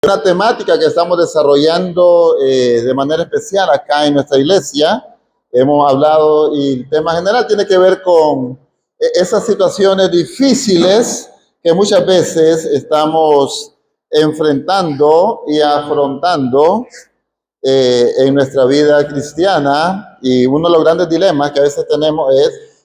Una temática que estamos desarrollando de manera especial acá en nuestra iglesia. Hemos hablado y el tema general tiene que ver con esas situaciones difíciles que muchas veces estamos enfrentando y afrontando en nuestra vida cristiana. Y uno de los grandes dilemas que a veces tenemos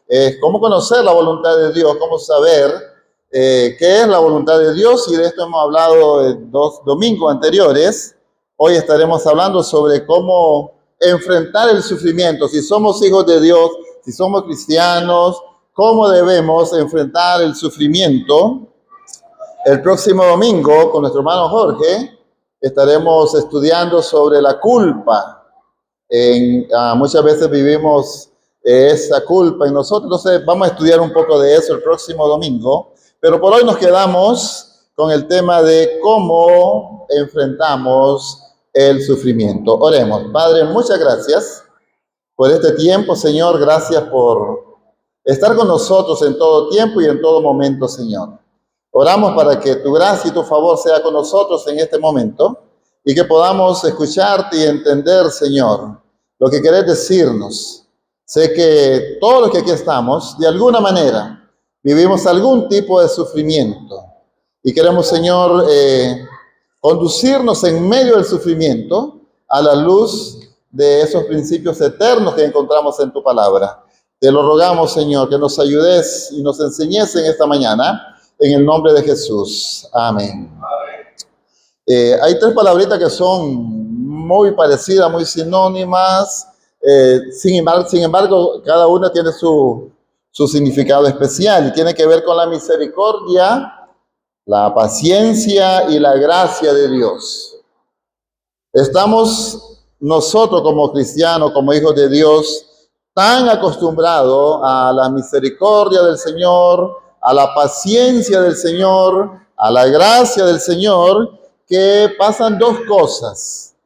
es cómo conocer la voluntad de Dios, cómo saber qué es la voluntad de Dios, y de esto hemos hablado en 2 domingos anteriores. Hoy estaremos hablando sobre cómo enfrentar el sufrimiento. Si somos hijos de Dios, si somos cristianos, cómo debemos enfrentar el sufrimiento. El próximo domingo, con nuestro hermano Jorge, estaremos estudiando sobre la culpa. Muchas veces vivimos esa culpa en nosotros, entonces vamos a estudiar un poco de eso el próximo domingo. Pero por hoy nos quedamos con el tema de cómo enfrentamos el sufrimiento. Oremos. Padre, muchas gracias por este tiempo, Señor. Gracias por estar con nosotros en todo tiempo y en todo momento, Señor. Oramos para que tu gracia y tu favor sea con nosotros en este momento y que podamos escucharte y entender, Señor, lo que querés decirnos. Sé que todos los que aquí estamos, de alguna manera, vivimos algún tipo de sufrimiento y queremos, Señor, conducirnos en medio del sufrimiento a la luz de esos principios eternos que encontramos en tu palabra. Te lo rogamos, Señor, que nos ayudes y nos enseñes en esta mañana, en el nombre de Jesús. Amén. Hay 3 palabritas que son muy parecidas, muy sinónimas. Sin embargo, cada una tiene su significado especial y tiene que ver con la misericordia, la paciencia y la gracia de Dios. Estamos nosotros como cristianos, como hijos de Dios, tan acostumbrados a la misericordia del Señor, a la paciencia del Señor, a la gracia del Señor, que pasan 2 cosas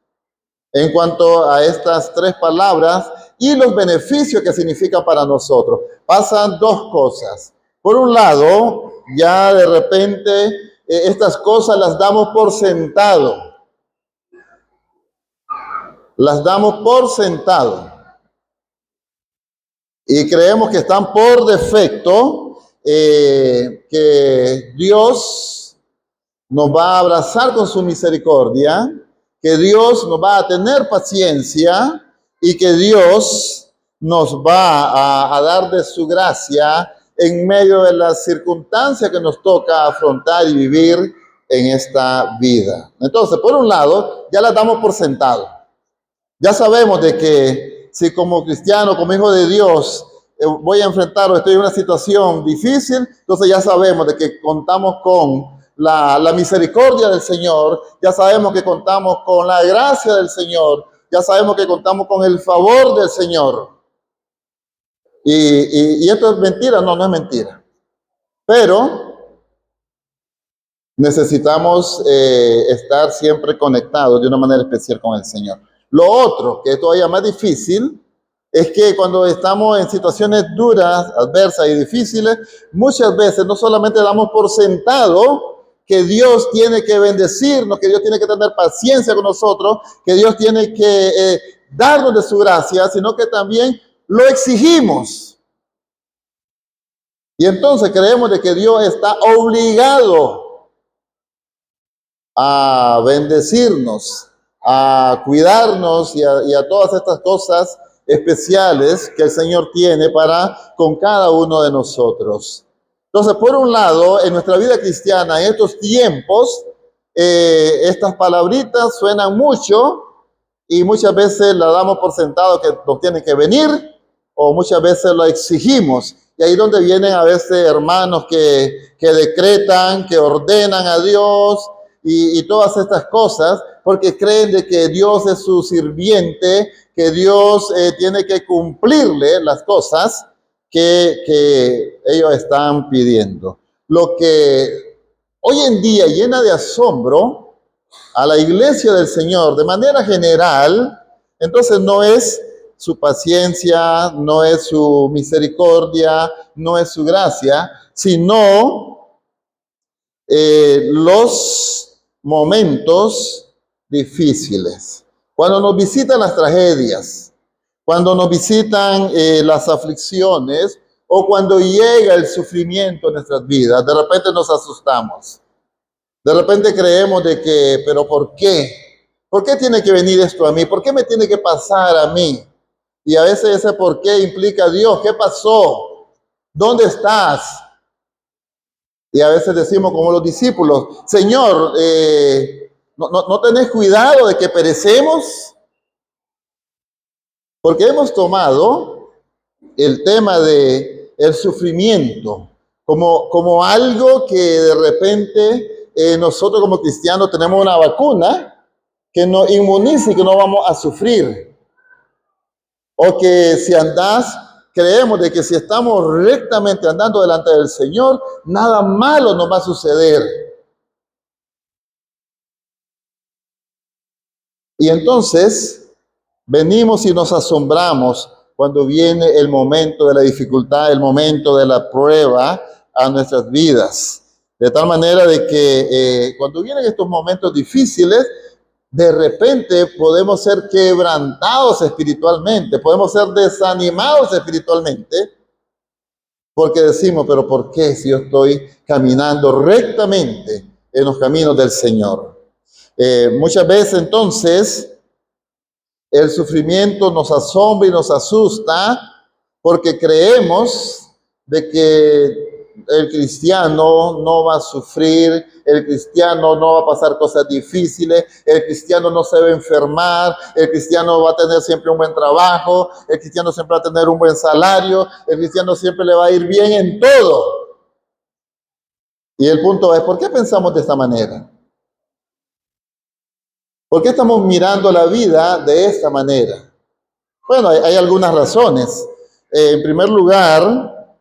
en cuanto a estas 3 palabras y los beneficios que significan para nosotros. Pasan 2 cosas. Por un lado, ya de repente estas cosas las damos por sentado. Las damos por sentado. Y creemos que están por defecto, que Dios nos va a abrazar con su misericordia, que Dios nos va a tener paciencia y que Dios nos va a dar de su gracia en medio de las circunstancias que nos toca afrontar y vivir en esta vida. Entonces, por un lado, ya las damos por sentado. Ya sabemos de que si como cristiano, como hijo de Dios, voy a enfrentar o estoy en una situación difícil, entonces ya sabemos de que contamos con la misericordia del Señor, ya sabemos que contamos con la gracia del Señor, ya sabemos que contamos con el favor del Señor. Y esto es mentira, no es mentira. Pero necesitamos estar siempre conectados de una manera especial con el Señor. Lo otro, que es todavía más difícil, es que cuando estamos en situaciones duras, adversas y difíciles, muchas veces no solamente damos por sentado que Dios tiene que bendecirnos, que Dios tiene que tener paciencia con nosotros, que Dios tiene que darnos de su gracia, sino que también lo exigimos. Y entonces creemos de que Dios está obligado a bendecirnos, a cuidarnos y a todas estas cosas especiales que el Señor tiene para con cada uno de nosotros. Entonces, por un lado, en nuestra vida cristiana, en estos tiempos, estas palabritas suenan mucho y muchas veces la damos por sentado que nos tienen que venir, o muchas veces lo exigimos. Y ahí donde vienen a veces hermanos que decretan, que ordenan a Dios y todas estas cosas, porque creen de que Dios es su sirviente, que Dios tiene que cumplirle las cosas que ellos están pidiendo. Lo que hoy en día llena de asombro a la iglesia del Señor de manera general, entonces no es su paciencia, no es su misericordia, no es su gracia, sino los momentos difíciles, cuando nos visitan las tragedias, cuando nos visitan las aflicciones o cuando llega el sufrimiento en nuestras vidas, de repente nos asustamos. De repente creemos de que, pero ¿por qué? ¿Por qué tiene que venir esto a mí? ¿Por qué me tiene que pasar a mí? Y a veces ese por qué implica Dios, ¿qué pasó? ¿Dónde estás? Y a veces decimos como los discípulos, Señor, ¿no tenés cuidado de que perecemos? Porque hemos tomado el tema de el sufrimiento como algo que de repente nosotros como cristianos tenemos una vacuna que nos inmuniza y que no vamos a sufrir. O que si andás, creemos de que si estamos rectamente andando delante del Señor, nada malo nos va a suceder. Y entonces venimos y nos asombramos cuando viene el momento de la dificultad, el momento de la prueba a nuestras vidas. De tal manera de que cuando vienen estos momentos difíciles, de repente podemos ser quebrantados espiritualmente, podemos ser desanimados espiritualmente, porque decimos, pero ¿por qué si yo estoy caminando rectamente en los caminos del Señor? Muchas veces entonces el sufrimiento nos asombra y nos asusta porque creemos de que el cristiano no va a sufrir, el cristiano no va a pasar cosas difíciles, el cristiano no se va a enfermar, el cristiano va a tener siempre un buen trabajo, el cristiano siempre va a tener un buen salario, el cristiano siempre le va a ir bien en todo. Y el punto es, ¿por qué pensamos de esta manera? ¿Por qué estamos mirando la vida de esta manera? Bueno, hay algunas razones. En primer lugar,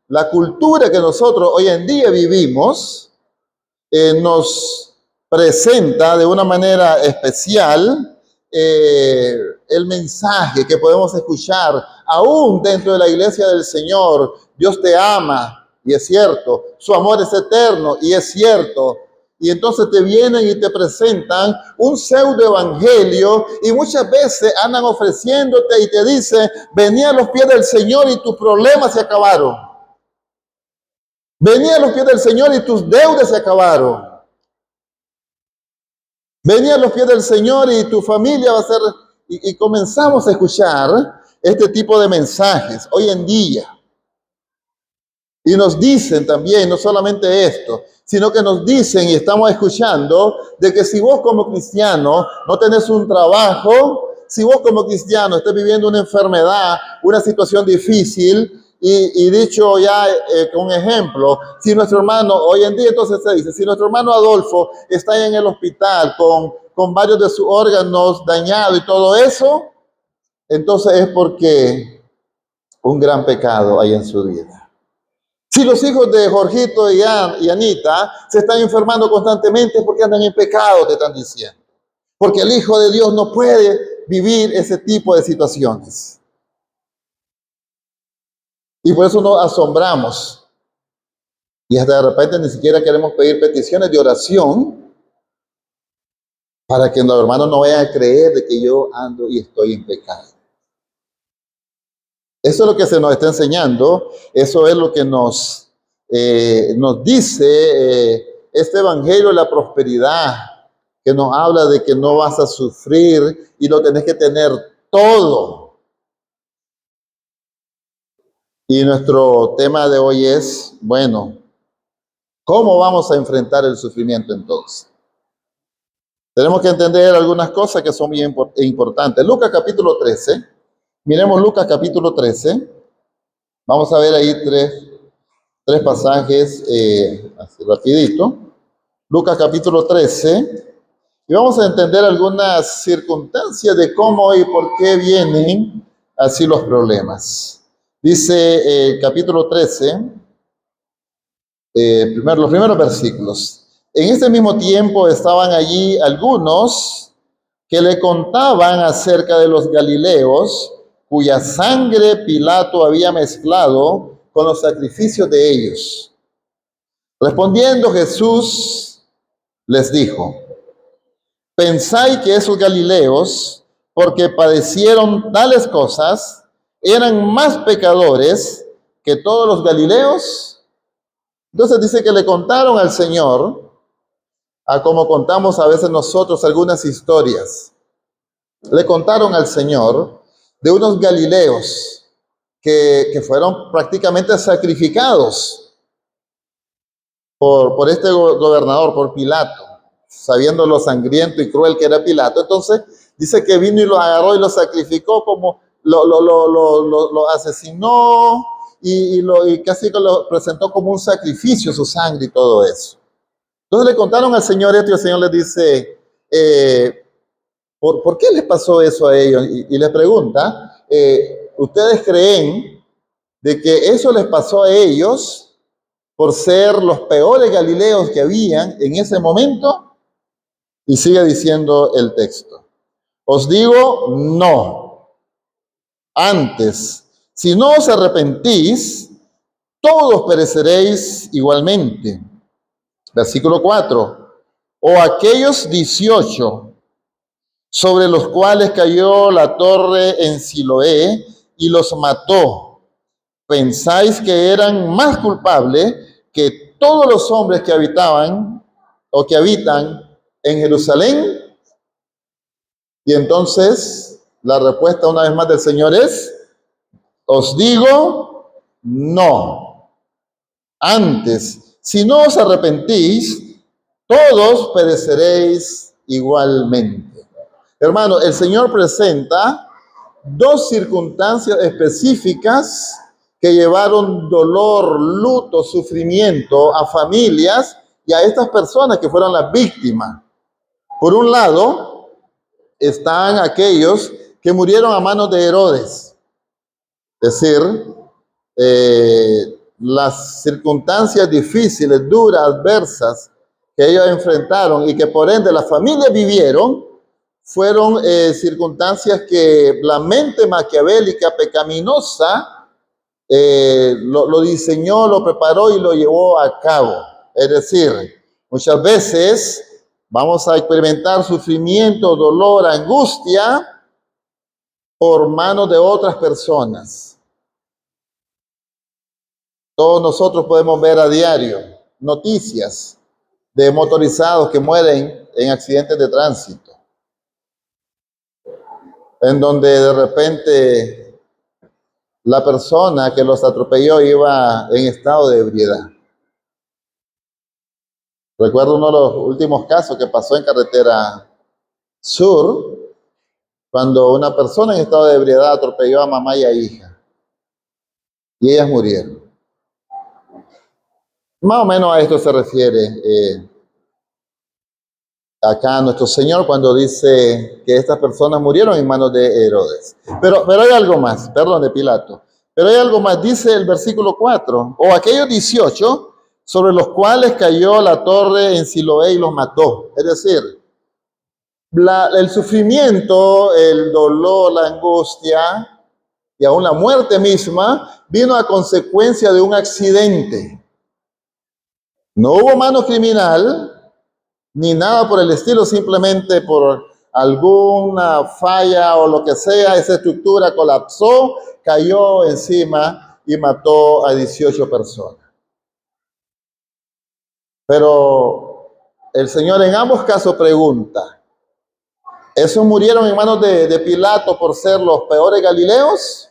la cultura que nosotros hoy en día vivimos nos presenta de una manera especial el mensaje que podemos escuchar aún dentro de la iglesia del Señor. Dios te ama, y es cierto. Su amor es eterno, y es cierto. Y entonces te vienen y te presentan un pseudo evangelio y muchas veces andan ofreciéndote y te dicen, vení a los pies del Señor y tus problemas se acabaron. Vení a los pies del Señor y tus deudas se acabaron. Vení a los pies del Señor y tu familia va a ser... Y comenzamos a escuchar este tipo de mensajes hoy en día. Y nos dicen también, no solamente esto, sino que nos dicen y estamos escuchando de que si vos como cristiano no tenés un trabajo, si vos como cristiano estás viviendo una enfermedad, una situación difícil, y dicho ya con ejemplo, si nuestro hermano, hoy en día entonces se dice, si nuestro hermano Adolfo está en el hospital con varios de sus órganos dañados y todo eso, entonces es porque un gran pecado hay en su vida. Si los hijos de Jorgito y Anita se están enfermando constantemente es porque andan en pecado, te están diciendo. Porque el Hijo de Dios no puede vivir ese tipo de situaciones. Y por eso nos asombramos. Y hasta de repente ni siquiera queremos pedir peticiones de oración para que los hermanos no vayan a creer de que yo ando y estoy en pecado. Eso es lo que se nos está enseñando, eso es lo que nos dice este evangelio de la prosperidad, que nos habla de que no vas a sufrir y lo tenés que tener todo. Y nuestro tema de hoy es, bueno, ¿cómo vamos a enfrentar el sufrimiento entonces? Tenemos que entender algunas cosas que son bien importantes. Lucas capítulo 13. Miremos Lucas capítulo 13. Vamos a ver ahí tres pasajes así rapidito. Lucas capítulo 13. Y vamos a entender algunas circunstancias de cómo y por qué vienen así los problemas. Dice capítulo 13, los primeros versículos. En este mismo tiempo estaban allí algunos que le contaban acerca de los galileos, cuya sangre Pilato había mezclado con los sacrificios de ellos. Respondiendo Jesús les dijo: ¿pensáis que esos galileos, porque padecieron tales cosas, eran más pecadores que todos los galileos? Entonces dice que le contaron al Señor, a como contamos a veces nosotros algunas historias. Le contaron al Señor de unos galileos que fueron prácticamente sacrificados por este gobernador, por Pilato, sabiendo lo sangriento y cruel que era Pilato. Entonces dice que vino y lo agarró y lo sacrificó, como lo asesinó y casi que lo presentó como un sacrificio, su sangre y todo eso. Entonces le contaron al Señor esto y el Señor les dice, ¿por qué les pasó eso a ellos? Y les pregunta, ¿ustedes creen de que eso les pasó a ellos por ser los peores galileos que habían en ese momento? Y sigue diciendo el texto: os digo, no. Antes, si no os arrepentís, todos pereceréis igualmente. Versículo 4. O aquellos 18 sobre los cuales cayó la torre en Siloé y los mató, ¿pensáis que eran más culpables que todos los hombres que habitaban o que habitan en Jerusalén? Y entonces la respuesta una vez más del Señor es: os digo, no. Antes, si no os arrepentís, todos pereceréis igualmente. Hermano, el Señor presenta dos circunstancias específicas que llevaron dolor, luto, sufrimiento a familias y a estas personas que fueron las víctimas. Por un lado, están aquellos que murieron a manos de Herodes. Es decir, las circunstancias difíciles, duras, adversas que ellos enfrentaron y que por ende las familias vivieron, fueron circunstancias que la mente maquiavélica, pecaminosa, lo diseñó, lo preparó y lo llevó a cabo. Es decir, muchas veces vamos a experimentar sufrimiento, dolor, angustia por manos de otras personas. Todos nosotros podemos ver a diario noticias de motorizados que mueren en accidentes de tránsito, en donde de repente la persona que los atropelló iba en estado de ebriedad. Recuerdo uno de los últimos casos que pasó en carretera sur, cuando una persona en estado de ebriedad atropelló a mamá y a hija, y ellas murieron. Más o menos a esto se refiere acá nuestro Señor cuando dice que estas personas murieron en manos de Herodes. Pero hay algo más, perdón, de Pilato. Pero hay algo más, dice el versículo 4, o aquellos 18 sobre los cuales cayó la torre en Siloé y los mató. Es decir, el sufrimiento, el dolor, la angustia y aún la muerte misma vino a consecuencia de un accidente. No hubo mano criminal, ni nada por el estilo, simplemente por alguna falla o lo que sea, esa estructura colapsó, cayó encima y mató a 18 personas. Pero el Señor en ambos casos pregunta, ¿esos murieron en manos de Pilato por ser los peores galileos?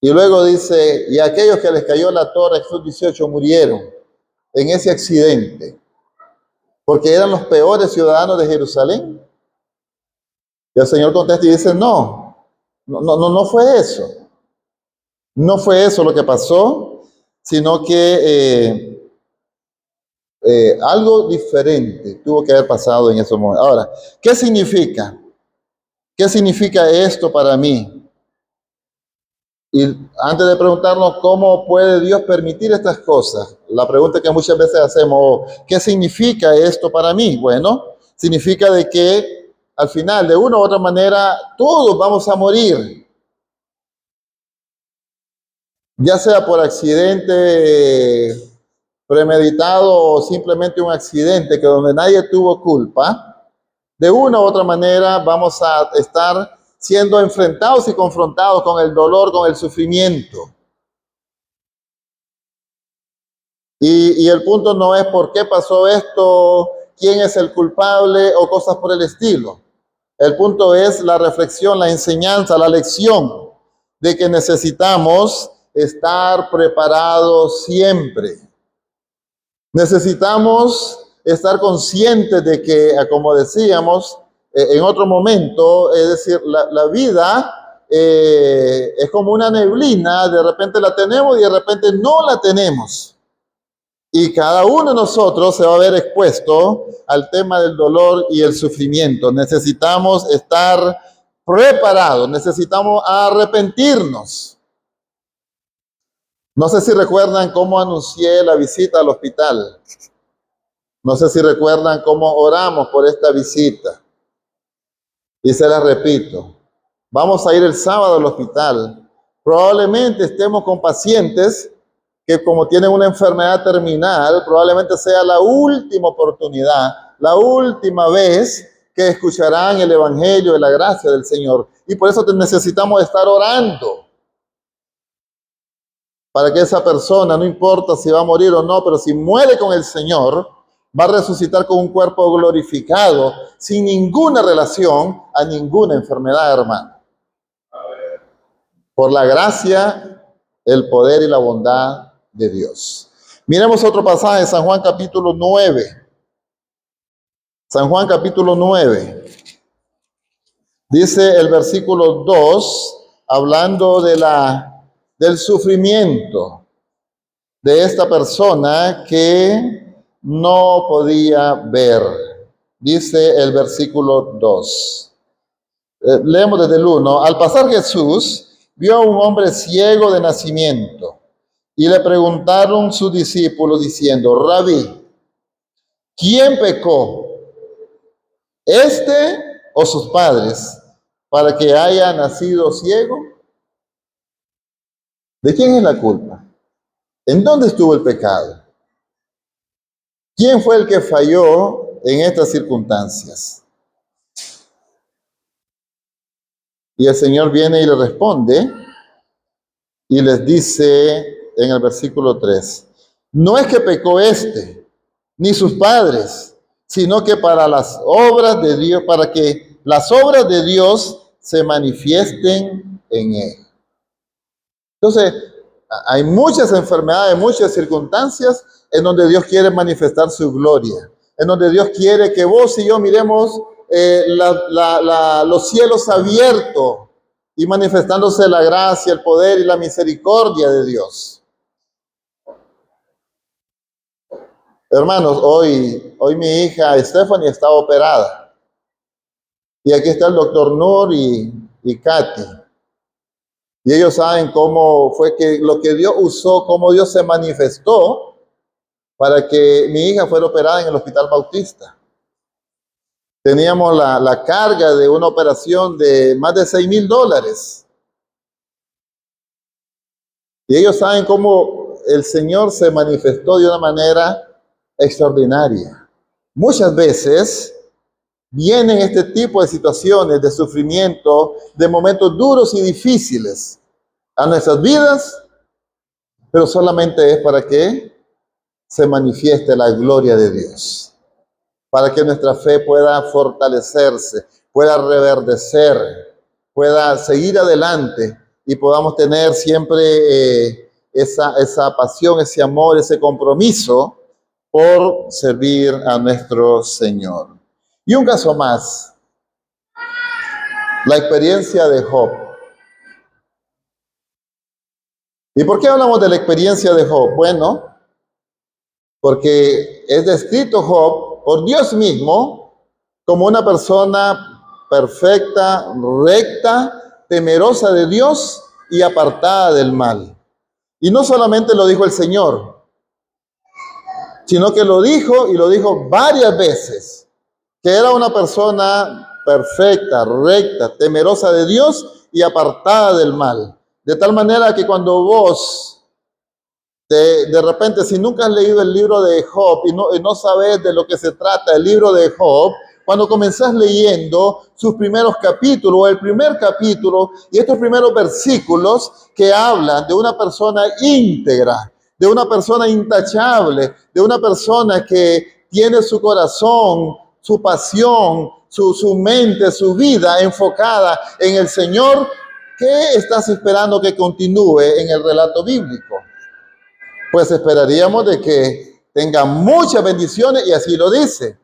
Y luego dice, y aquellos que les cayó la torre, esos 18 murieron en ese accidente, porque eran los peores ciudadanos de Jerusalén. Y el Señor contesta y dice, no fue eso. No fue eso lo que pasó, sino que algo diferente tuvo que haber pasado en esos momentos. Ahora, ¿qué significa? ¿Qué significa esto para mí? Y antes de preguntarnos cómo puede Dios permitir estas cosas, la pregunta que muchas veces hacemos, ¿qué significa esto para mí? Bueno, significa de que al final, de una u otra manera, todos vamos a morir. Ya sea por accidente premeditado o simplemente un accidente que donde nadie tuvo culpa, de una u otra manera vamos a estar siendo enfrentados y confrontados con el dolor, con el sufrimiento. Y el punto no es por qué pasó esto, quién es el culpable o cosas por el estilo. El punto es la reflexión, la enseñanza, la lección de que necesitamos estar preparados siempre. Necesitamos estar conscientes de que, como decíamos en otro momento, es decir, la vida es como una neblina, de repente la tenemos y de repente no la tenemos. Y cada uno de nosotros se va a ver expuesto al tema del dolor y el sufrimiento. Necesitamos estar preparados, necesitamos arrepentirnos. No sé si recuerdan cómo anuncié la visita al hospital. No sé si recuerdan cómo oramos por esta visita. Y se la repito. Vamos a ir el sábado al hospital. Probablemente estemos con pacientes que como tienen una enfermedad terminal, probablemente sea la última oportunidad, la última vez que escucharán el evangelio de la gracia del Señor. Y por eso necesitamos estar orando para que esa persona, no importa si va a morir o no, pero si muere con el Señor, va a resucitar con un cuerpo glorificado, sin ninguna relación a ninguna enfermedad, hermano. Por la gracia, el poder y la bondad de Dios. Miremos otro pasaje, San Juan capítulo 9. San Juan capítulo 9. Dice el versículo 2, hablando del sufrimiento de esta persona que no podía ver. Dice el versículo 2. Leemos desde el 1. Al pasar Jesús vio a un hombre ciego de nacimiento. Y le preguntaron sus discípulos diciendo, Rabí, ¿quién pecó? ¿Este o sus padres para que haya nacido ciego? ¿De quién es la culpa? ¿En dónde estuvo el pecado? ¿Quién fue el que falló en estas circunstancias? Y el Señor viene y le responde y les dice en el versículo 3, no es que pecó este, ni sus padres, sino que para las obras de Dios, para que las obras de Dios se manifiesten en él. Entonces, hay muchas enfermedades, muchas circunstancias en donde Dios quiere manifestar su gloria, en donde Dios quiere que vos y yo miremos los cielos abiertos y manifestándose la gracia, el poder y la misericordia de Dios. Hermanos, hoy mi hija Stephanie está operada. Y aquí está el doctor Nur y Katy. Y ellos saben cómo fue que lo que Dios usó, cómo Dios se manifestó para que mi hija fuera operada en el Hospital Bautista. Teníamos la carga de una operación de más de $6,000. Y ellos saben cómo el Señor se manifestó de una manera extraordinaria. Muchas veces vienen este tipo de situaciones de sufrimiento, de momentos duros y difíciles a nuestras vidas, pero solamente es para que se manifieste la gloria de Dios, para que nuestra fe pueda fortalecerse, pueda reverdecer, pueda seguir adelante y podamos tener siempre esa pasión, ese amor, ese compromiso por servir a nuestro Señor. Y un caso más, la experiencia de Job. ¿Y por qué hablamos de la experiencia de Job? Bueno, porque es descrito Job por Dios mismo como una persona perfecta, recta, temerosa de Dios y apartada del mal. Y no solamente lo dijo el Señor, sino que lo dijo y lo dijo varias veces, que era una persona perfecta, recta, temerosa de Dios y apartada del mal. De tal manera que cuando vos De repente, si nunca has leído el libro de Job y no sabes de lo que se trata el libro de Job, cuando comenzás leyendo sus primeros capítulos, o el primer capítulo y estos primeros versículos que hablan de una persona íntegra, de una persona intachable, de una persona que tiene su corazón, su pasión, su mente, su vida enfocada en el Señor, ¿qué estás esperando que continúe en el relato bíblico? Pues esperaríamos de que tenga muchas bendiciones, y así lo dice.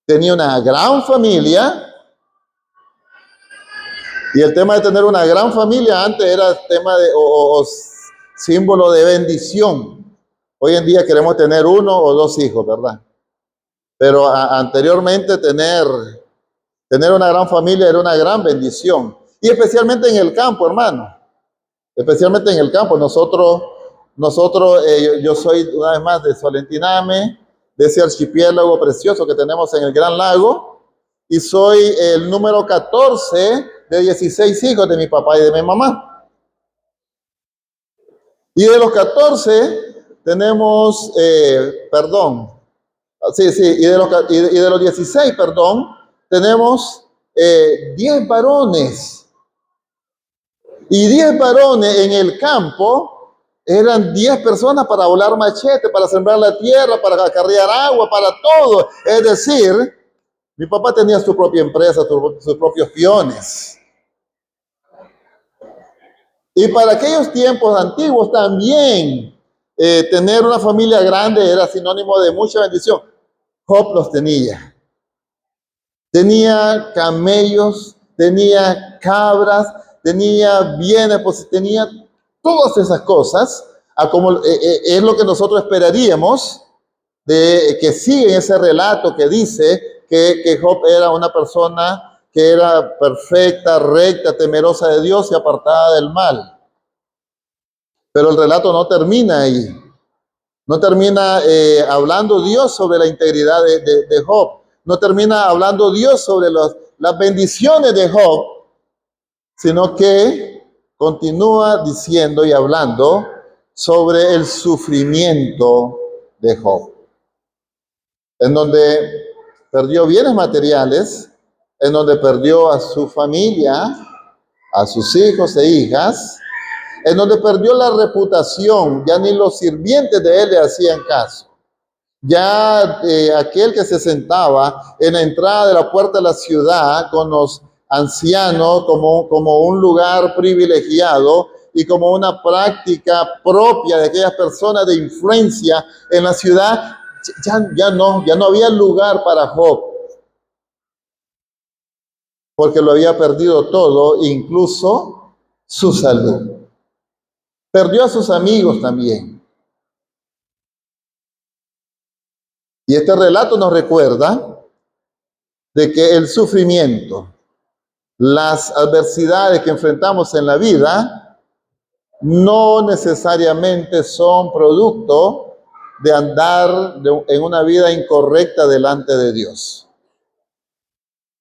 Tenía una gran familia, y el tema de tener una gran familia antes era tema de o símbolo de bendición. Hoy en día queremos tener uno o dos hijos, ¿verdad? Pero anteriormente tener una gran familia era una gran bendición. Y especialmente en el campo, hermano. Especialmente en el campo. Yo soy una vez más de Solentiname, de ese archipiélago precioso que tenemos en el Gran Lago, y soy el número 14 de 16 hijos de mi papá y de mi mamá. Y de los 14 tenemos, y de los 16, tenemos 10 varones. Y 10 varones en el campo eran 10 personas para volar machete, para sembrar la tierra, para acarrear agua, para todo. Es decir, mi papá tenía su propia empresa, sus propios peones. Y para aquellos tiempos antiguos también tener una familia grande era sinónimo de mucha bendición. Job los tenía. Tenía camellos, tenía cabras, tenía bienes, pues tenía todas esas cosas, es lo que nosotros esperaríamos de que sigue ese relato que dice que Job era una persona que era perfecta, recta, temerosa de Dios y apartada del mal. Pero el relato no termina ahí. No termina hablando Dios sobre la integridad de Job. No termina hablando Dios sobre las bendiciones de Job, sino que continúa diciendo y hablando sobre el sufrimiento de Job, en donde perdió bienes materiales, en donde perdió a su familia, a sus hijos e hijas, en donde perdió la reputación, ya ni los sirvientes de él le hacían caso. Ya aquel que se sentaba en la entrada de la puerta de la ciudad con los ancianos como un lugar privilegiado y como una práctica propia de aquellas personas de influencia en la ciudad, ya no había lugar para Job, porque lo había perdido todo, incluso su salud. Perdió a sus amigos también. Y este relato nos recuerda de que el sufrimiento, las adversidades que enfrentamos en la vida, no necesariamente son producto de andar en una vida incorrecta delante de Dios.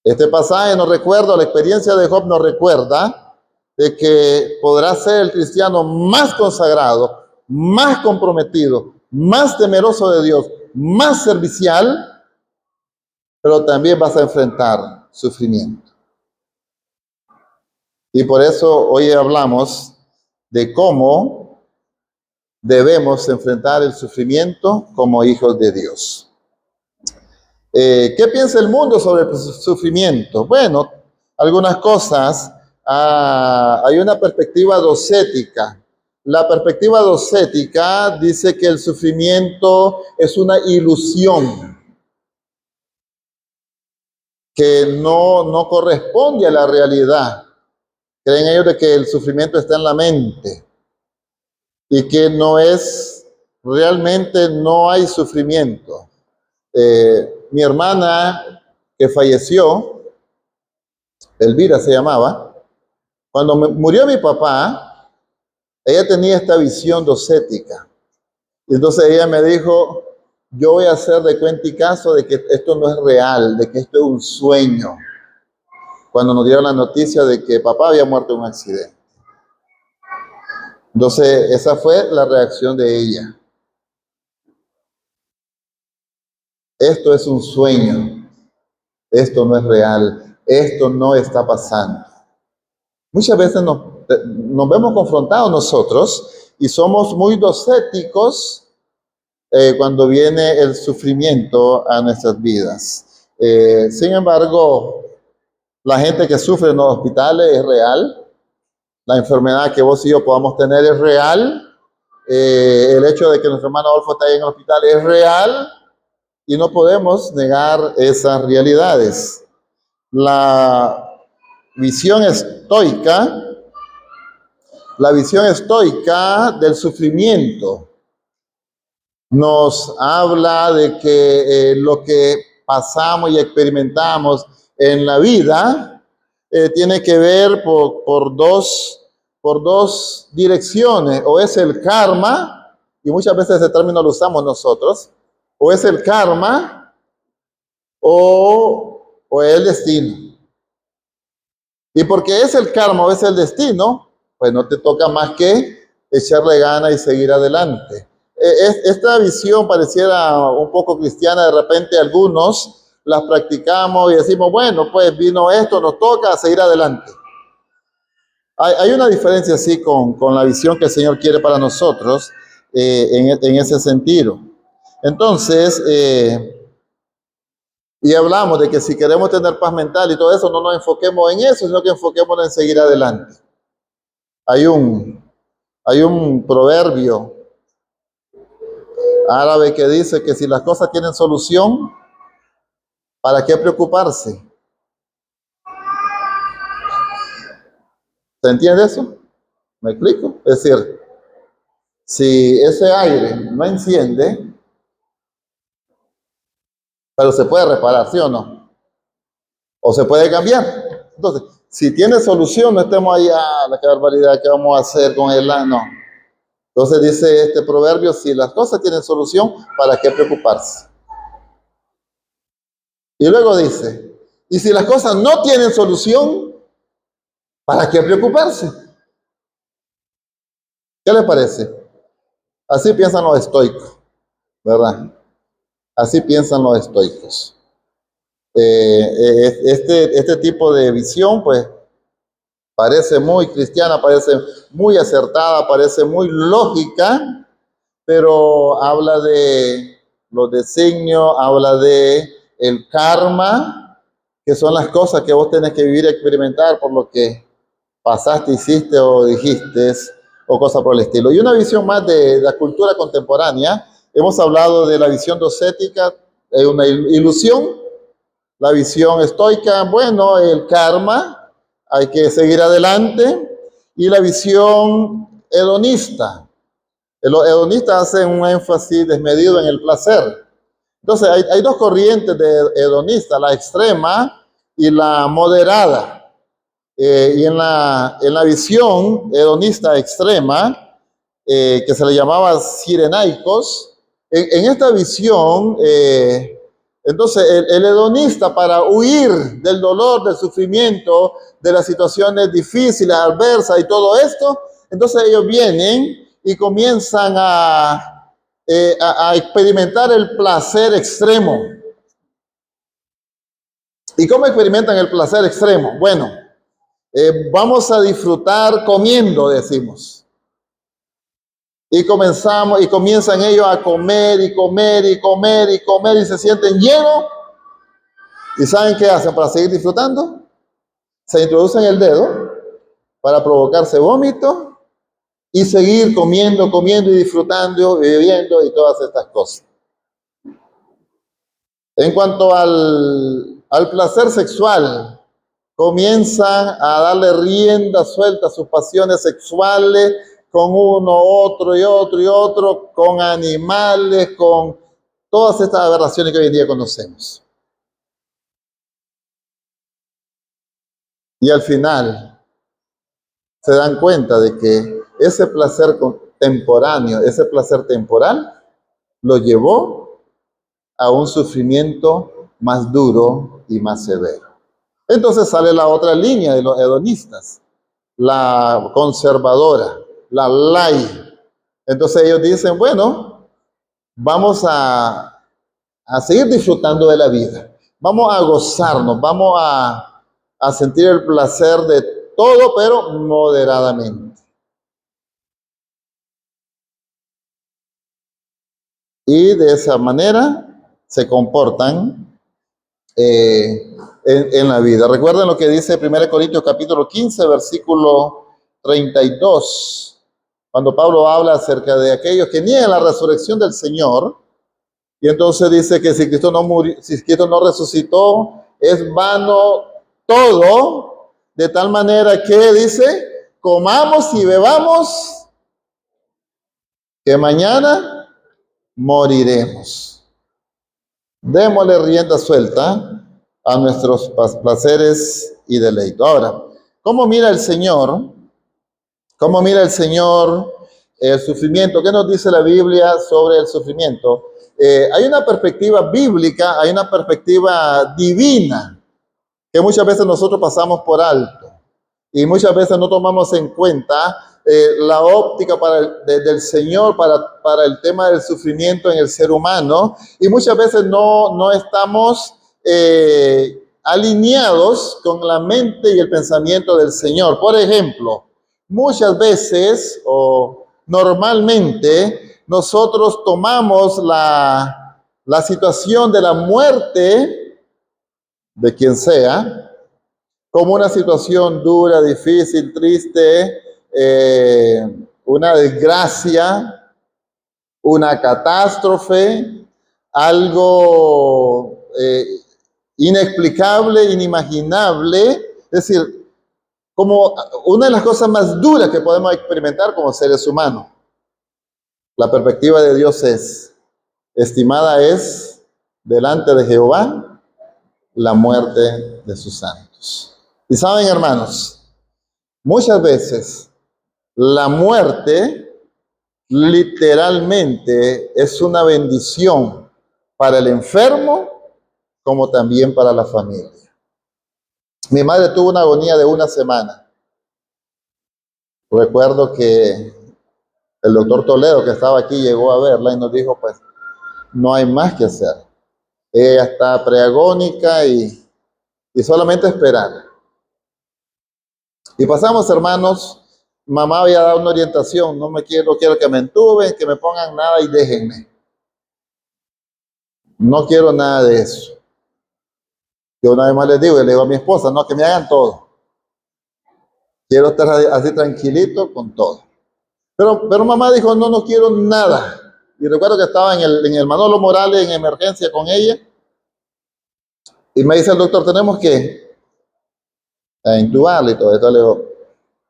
Este pasaje nos recuerda, la experiencia de Job nos recuerda de que podrá ser el cristiano más consagrado, más comprometido, más temeroso de Dios, más servicial, pero también vas a enfrentar sufrimiento. Y por eso hoy hablamos de cómo debemos enfrentar el sufrimiento como hijos de Dios. ¿Qué piensa el mundo sobre el sufrimiento? Bueno, algunas cosas. Hay una perspectiva docética. La perspectiva docética dice que el sufrimiento es una ilusión que no corresponde a la realidad. Creen ellos de que el sufrimiento está en la mente y que realmente no hay sufrimiento. Mi hermana que falleció, Elvira se llamaba, cuando murió mi papá, ella tenía esta visión docética. Y entonces ella me dijo, yo voy a hacer de cuenta y caso de que esto no es real, de que esto es un sueño. Cuando nos dieron la noticia de que papá había muerto en un accidente. Entonces, esa fue la reacción de ella. Esto es un sueño, esto no es real, esto no está pasando. Muchas veces nos vemos confrontados nosotros y somos muy docéticos cuando viene el sufrimiento a nuestras vidas. Sin embargo, la gente que sufre en los hospitales es real, la enfermedad que vos y yo podamos tener es real, el hecho de que nuestro hermano Adolfo está ahí en el hospital es real y no podemos negar esas realidades. La visión estoica, la visión estoica del sufrimiento nos habla de que lo que pasamos y experimentamos en la vida tiene que ver por dos direcciones. O es el karma, y muchas veces ese término lo usamos nosotros, o es el karma o es el destino. Y porque es el karma o es el destino, pues no te toca más que echarle ganas y seguir adelante. Esta visión pareciera un poco cristiana, de repente algunos las practicamos y decimos, bueno, pues vino esto, nos toca seguir adelante. Hay una diferencia así con la visión que el Señor quiere para nosotros en ese sentido. Entonces, y hablamos de que si queremos tener paz mental y todo eso, no nos enfoquemos en eso, sino que enfoquémonos en seguir adelante. Hay un proverbio árabe que dice que si las cosas tienen solución, ¿para qué preocuparse? ¿Se entiende eso? ¿Me explico? Es decir, si ese aire no enciende, pero se puede reparar, ¿sí o no? O se puede cambiar. Entonces, si tiene solución, no estemos ahí, la qué barbaridad, ¿qué vamos a hacer con él? No. Entonces dice este proverbio, si las cosas tienen solución, ¿para qué preocuparse? Y luego dice, y si las cosas no tienen solución, ¿para qué preocuparse? ¿Qué les parece? Así piensan los estoicos, ¿verdad? Así piensan los estoicos. Este tipo de visión, pues, parece muy cristiana, parece muy acertada, parece muy lógica, pero habla de los designios, habla de el karma, que son las cosas que vos tenés que vivir y experimentar por lo que pasaste, hiciste o dijiste, o cosas por el estilo. Y una visión más de la cultura contemporánea, hemos hablado de la visión docética, una ilusión, la visión estoica, bueno, el karma, hay que seguir adelante, y la visión hedonista. Los hedonistas hacen un énfasis desmedido en el placer. Entonces, hay dos corrientes de hedonistas, la extrema y la moderada. Y en la visión hedonista extrema, que se le llamaba sirenaicos, en esta visión, entonces el hedonista, para huir del dolor, del sufrimiento, de las situaciones difíciles, adversas y todo esto, entonces ellos vienen y comienzan a experimentar el placer extremo. ¿Y cómo experimentan el placer extremo? Bueno, vamos a disfrutar comiendo, decimos. Y comienzan ellos a comer y comer y comer y comer y se sienten llenos. ¿Y saben qué hacen para seguir disfrutando? Se introducen el dedo para provocarse vómito y seguir comiendo, comiendo y disfrutando, bebiendo y todas estas cosas. En cuanto al placer sexual, comienzan a darle rienda suelta a sus pasiones sexuales con uno, otro y otro y otro, con animales, con todas estas aberraciones que hoy en día conocemos. Y al final se dan cuenta de que ese placer contemporáneo, ese placer temporal, lo llevó a un sufrimiento más duro y más severo. Entonces sale la otra línea de los hedonistas, la conservadora, la ley. Entonces ellos dicen, bueno, vamos a seguir disfrutando de la vida. Vamos a gozarnos, vamos a sentir el placer de todo, pero moderadamente. Y de esa manera se comportan en la vida. Recuerden lo que dice 1 Corintios capítulo 15, versículo 32, cuando Pablo habla acerca de aquellos que niegan la resurrección del Señor. Y entonces dice que si Cristo no murió, si Cristo no resucitó, es vano todo, de tal manera que dice, comamos y bebamos, que mañana moriremos. Démosle rienda suelta a nuestros placeres y deleitos. Ahora, ¿cómo mira el Señor? ¿Cómo mira el Señor el sufrimiento? ¿Qué nos dice la Biblia sobre el sufrimiento? Hay una perspectiva bíblica, hay una perspectiva divina que muchas veces nosotros pasamos por alto y muchas veces no tomamos en cuenta la óptica del Señor para el tema del sufrimiento en el ser humano, y muchas veces no estamos alineados con la mente y el pensamiento del Señor. Por ejemplo, muchas veces o normalmente nosotros tomamos la situación de la muerte de quien sea como una situación dura, difícil, triste, una desgracia, una catástrofe, algo inexplicable, inimaginable. Es decir, como una de las cosas más duras que podemos experimentar como seres humanos. La perspectiva de Dios es, estimada es, delante de Jehová, la muerte de sus santos. Y saben, hermanos, muchas veces la muerte literalmente es una bendición para el enfermo como también para la familia. Mi madre tuvo una agonía de una semana. Recuerdo que el doctor Toledo, que estaba aquí, llegó a verla y nos dijo, pues, no hay más que hacer. Ella está preagónica y solamente esperar. Y pasamos, hermanos, mamá había dado una orientación, no quiero que me entuben, que me pongan nada y déjenme. No quiero nada de eso. Yo una vez más les digo, y le digo a mi esposa, no, que me hagan todo. Quiero estar así tranquilito con todo. Pero mamá dijo, no quiero nada. Y recuerdo que estaba en el Manolo Morales en emergencia con ella. Y me dice el doctor, tenemos que intubarla y todo. Entonces le digo,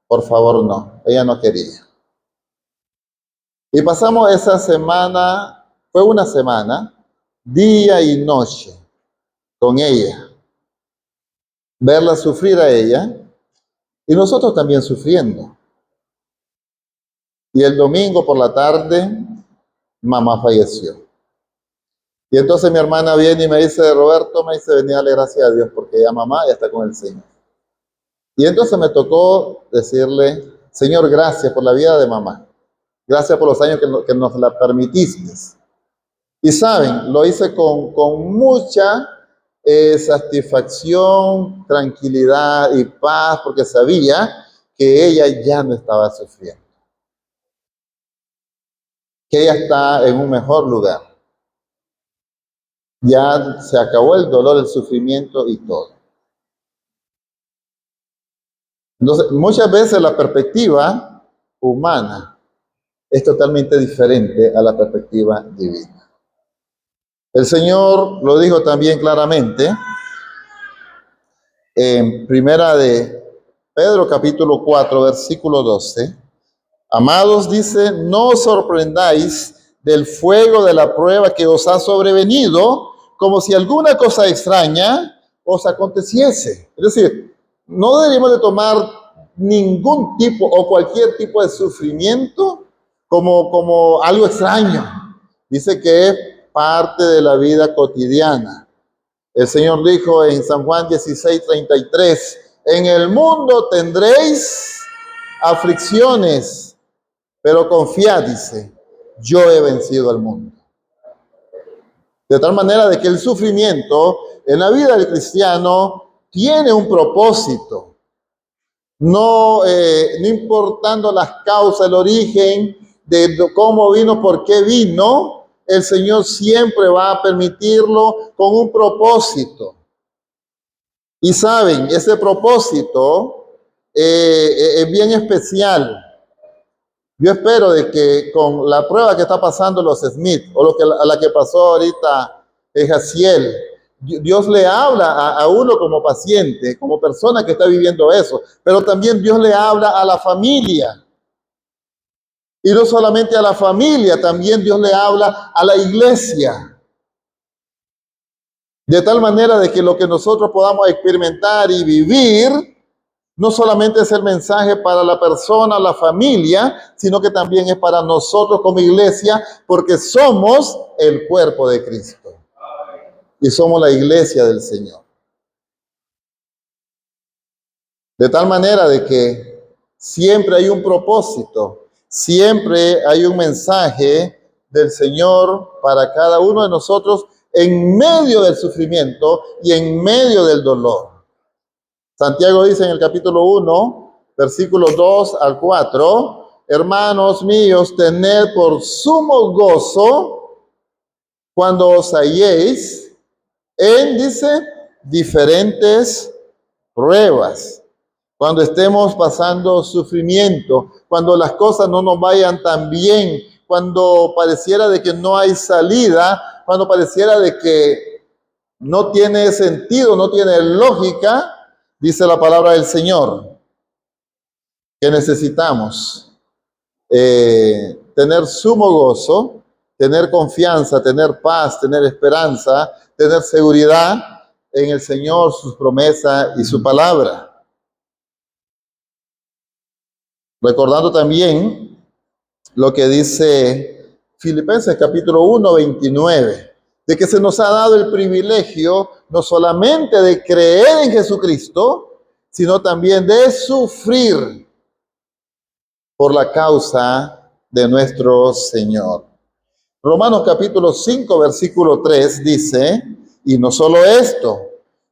por favor, no. Ella no quería. Y pasamos esa semana, fue una semana, día y noche con ella. Verla sufrir a ella y nosotros también sufriendo. Y el domingo por la tarde, mamá falleció. Y entonces mi hermana viene y me dice, Roberto, me dice, venía a darle gracias a Dios porque ya mamá ya está con el Señor. Y entonces me tocó decirle, Señor, gracias por la vida de mamá. Gracias por los años que nos la permitiste. Y saben, lo hice con mucha satisfacción, tranquilidad y paz, porque sabía que ella ya no estaba sufriendo. Que ella está en un mejor lugar. Ya se acabó el dolor, el sufrimiento y todo. Entonces, muchas veces la perspectiva humana es totalmente diferente a la perspectiva divina. El Señor lo dijo también claramente en Primera de Pedro capítulo 4, versículo 12. Amados, dice, no os sorprendáis del fuego de la prueba que os ha sobrevenido, como si alguna cosa extraña os aconteciese. Es decir, no deberíamos de tomar ningún tipo o cualquier tipo de sufrimiento como algo extraño. Dice que es parte de la vida cotidiana. El Señor dijo en San Juan 16:33, en el mundo tendréis aflicciones, Pero confiad, dice, yo he vencido al mundo. De tal manera de que el sufrimiento en la vida del cristiano tiene un propósito. No importando las causas, el origen de cómo vino, por qué vino, el Señor siempre va a permitirlo con un propósito. Y saben, ese propósito es bien especial. Yo espero de que con la prueba que está pasando los Smith, o a la que pasó ahorita Jaciel, Dios le habla a uno como paciente, como persona que está viviendo eso, pero también Dios le habla a la familia. Y no solamente a la familia, también Dios le habla a la iglesia. De tal manera de que lo que nosotros podamos experimentar y vivir no solamente es el mensaje para la persona, la familia, sino que también es para nosotros como iglesia, porque somos el cuerpo de Cristo y somos la iglesia del Señor. De tal manera de que siempre hay un propósito, siempre hay un mensaje del Señor para cada uno de nosotros en medio del sufrimiento y en medio del dolor. Santiago dice en el capítulo 1, versículos 2 al 4, hermanos míos, tened por sumo gozo cuando os halléis en, dice, diferentes pruebas. Cuando estemos pasando sufrimiento, cuando las cosas no nos vayan tan bien, cuando pareciera de que no hay salida, cuando pareciera de que no tiene sentido, no tiene lógica, dice la palabra del Señor, que necesitamos tener sumo gozo, tener confianza, tener paz, tener esperanza, tener seguridad en el Señor, sus promesas y su palabra. Recordando también lo que dice Filipenses capítulo 1, 29, de que se nos ha dado el privilegio no solamente de creer en Jesucristo, sino también de sufrir por la causa de nuestro Señor. Romanos capítulo 5, versículo 3 dice, y no solo esto,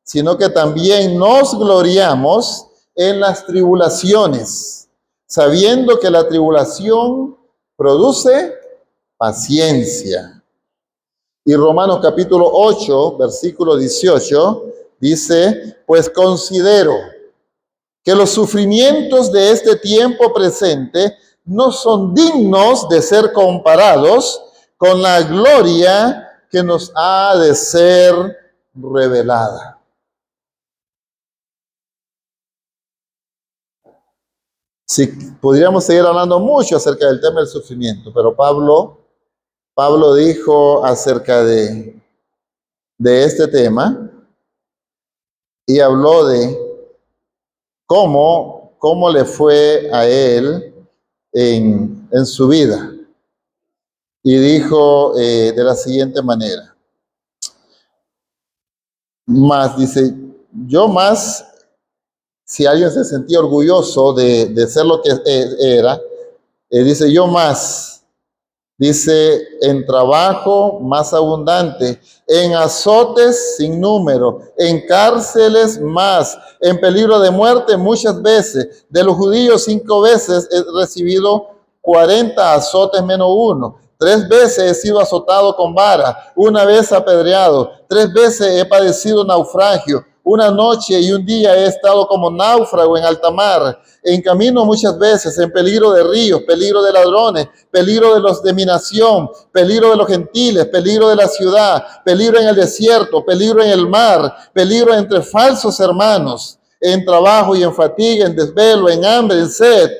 sino que también nos gloriamos en las tribulaciones, sabiendo que la tribulación produce paciencia. Y Romanos capítulo 8, versículo 18, dice, pues considero que los sufrimientos de este tiempo presente no son dignos de ser comparados con la gloria que nos ha de ser revelada. Si podríamos seguir hablando mucho acerca del tema del sufrimiento, pero Pablo dijo acerca de este tema y habló de cómo le fue a él en su vida. Y dijo de la siguiente manera, dice, yo más, si alguien se sentía orgulloso de ser lo que era, dice, yo más, dice, en trabajo más abundante, en azotes sin número, en cárceles más, en peligro de muerte muchas veces. De los judíos 5 veces he recibido 40 azotes menos uno. 3 veces he sido azotado con vara, 1 vez apedreado, 3 veces he padecido naufragio. 1 noche y 1 día he estado como náufrago en alta mar, en camino muchas veces, en peligro de ríos, peligro de ladrones, peligro de los de mi nación, peligro de los gentiles, peligro de la ciudad, peligro en el desierto, peligro en el mar, peligro entre falsos hermanos, en trabajo y en fatiga, en desvelo, en hambre, en sed,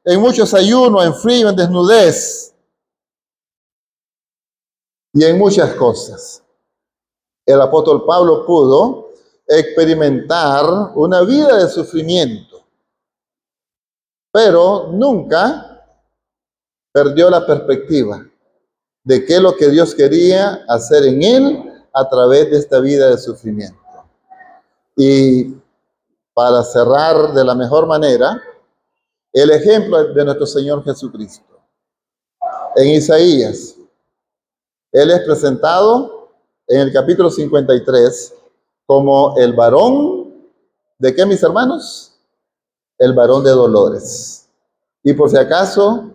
en muchos ayunos, en frío, en desnudez y en muchas cosas. El apóstol Pablo pudo experimentar una vida de sufrimiento, pero nunca perdió la perspectiva de qué es lo que Dios quería hacer en él a través de esta vida de sufrimiento. Y para cerrar de la mejor manera, el ejemplo de nuestro Señor Jesucristo. En Isaías, él es presentado en el capítulo 53 como el varón, ¿de qué, mis hermanos? El varón de dolores. Y por si acaso,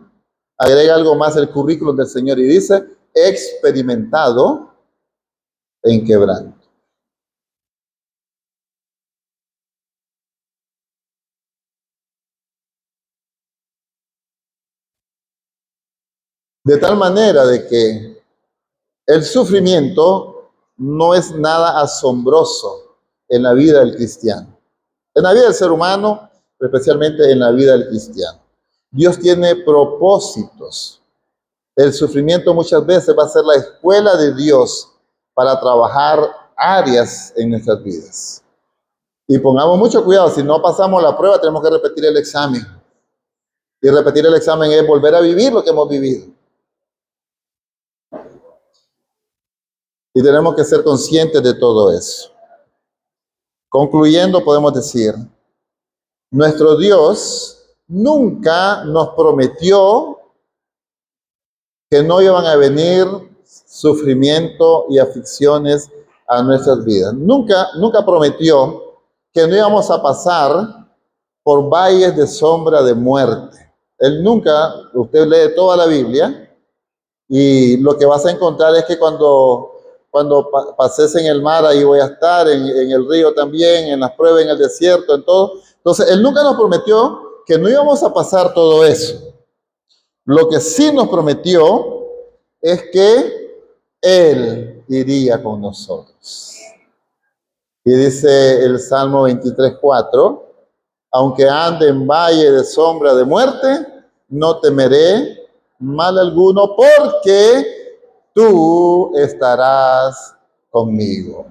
agrega algo más el currículum del Señor y dice, experimentado en quebranto. De tal manera de que el sufrimiento no es nada asombroso en la vida del cristiano, en la vida del ser humano, especialmente en la vida del cristiano. Dios tiene propósitos. El sufrimiento muchas veces va a ser la escuela de Dios para trabajar áreas en nuestras vidas. Y pongamos mucho cuidado, si no pasamos la prueba tenemos que repetir el examen. Y repetir el examen es volver a vivir lo que hemos vivido. Y tenemos que ser conscientes de todo eso. Concluyendo, podemos decir, nuestro Dios nunca nos prometió que no iban a venir sufrimiento y aflicciones a nuestras vidas. Nunca prometió que no íbamos a pasar por valles de sombra de muerte. Él nunca, usted lee toda la Biblia y lo que vas a encontrar es que cuando pases en el mar, ahí voy a estar, en el río también, en las pruebas, en el desierto, en todo. Entonces, Él nunca nos prometió que no íbamos a pasar todo eso. Lo que sí nos prometió es que Él iría con nosotros. Y dice el Salmo 23:4, aunque ande en valle de sombra de muerte, no temeré mal alguno, porque tú estarás conmigo.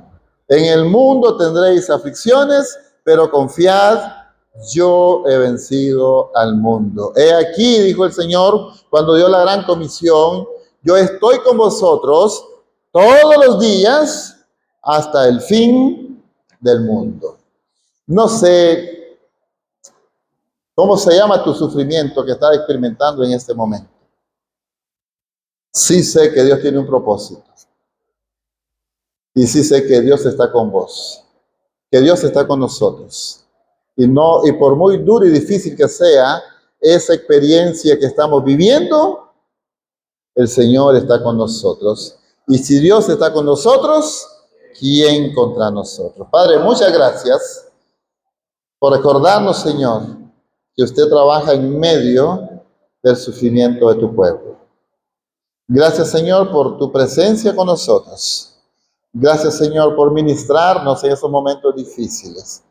En el mundo tendréis aflicciones, pero confiad, yo he vencido al mundo. He aquí, dijo el Señor, cuando dio la gran comisión, yo estoy con vosotros todos los días hasta el fin del mundo. No sé cómo se llama tu sufrimiento que estás experimentando en este momento. Sí sé que Dios tiene un propósito. Y sí sé que Dios está con vos, que Dios está con nosotros. Y por muy duro y difícil que sea esa experiencia que estamos viviendo, el Señor está con nosotros. Y si Dios está con nosotros, ¿quién contra nosotros? Padre, muchas gracias por recordarnos, Señor, que usted trabaja en medio del sufrimiento de tu pueblo. Gracias, Señor, por tu presencia con nosotros. Gracias, Señor, por ministrarnos en esos momentos difíciles.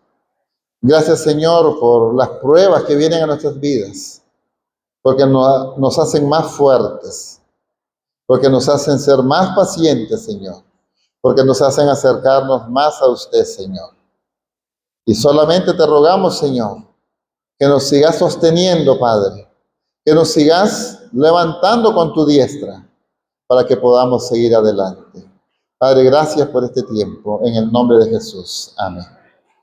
Gracias, Señor, por las pruebas que vienen a nuestras vidas, porque nos hacen más fuertes, porque nos hacen ser más pacientes, Señor, porque nos hacen acercarnos más a usted, Señor. Y solamente te rogamos, Señor, que nos sigas sosteniendo, Padre, que nos sigas levantando con tu diestra para que podamos seguir adelante. Padre, gracias por este tiempo. En el nombre de Jesús. Amén.